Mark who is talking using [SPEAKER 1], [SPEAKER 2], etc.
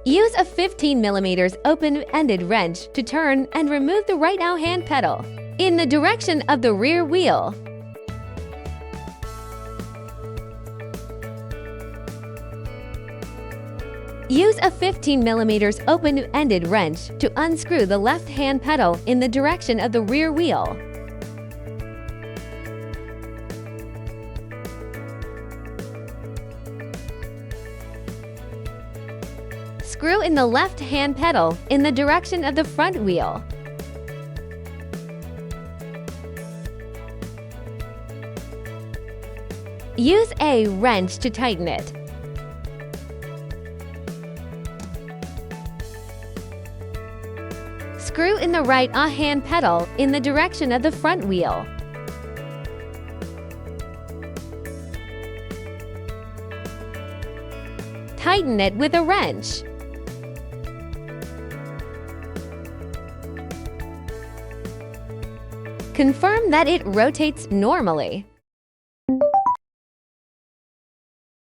[SPEAKER 1] Use a 15mm open-ended wrench to turn and remove the right now hand pedal in the direction of the rear wheel. Use a 15mm open-ended wrench to unscrew the left hand pedal in the direction of the rear wheel. Screw in the left hand pedal in the direction of the front wheel. Use a wrench to tighten it. Screw in the right hand pedal in the direction of the front wheel. Tighten it with a wrench. Confirm that it rotates normally.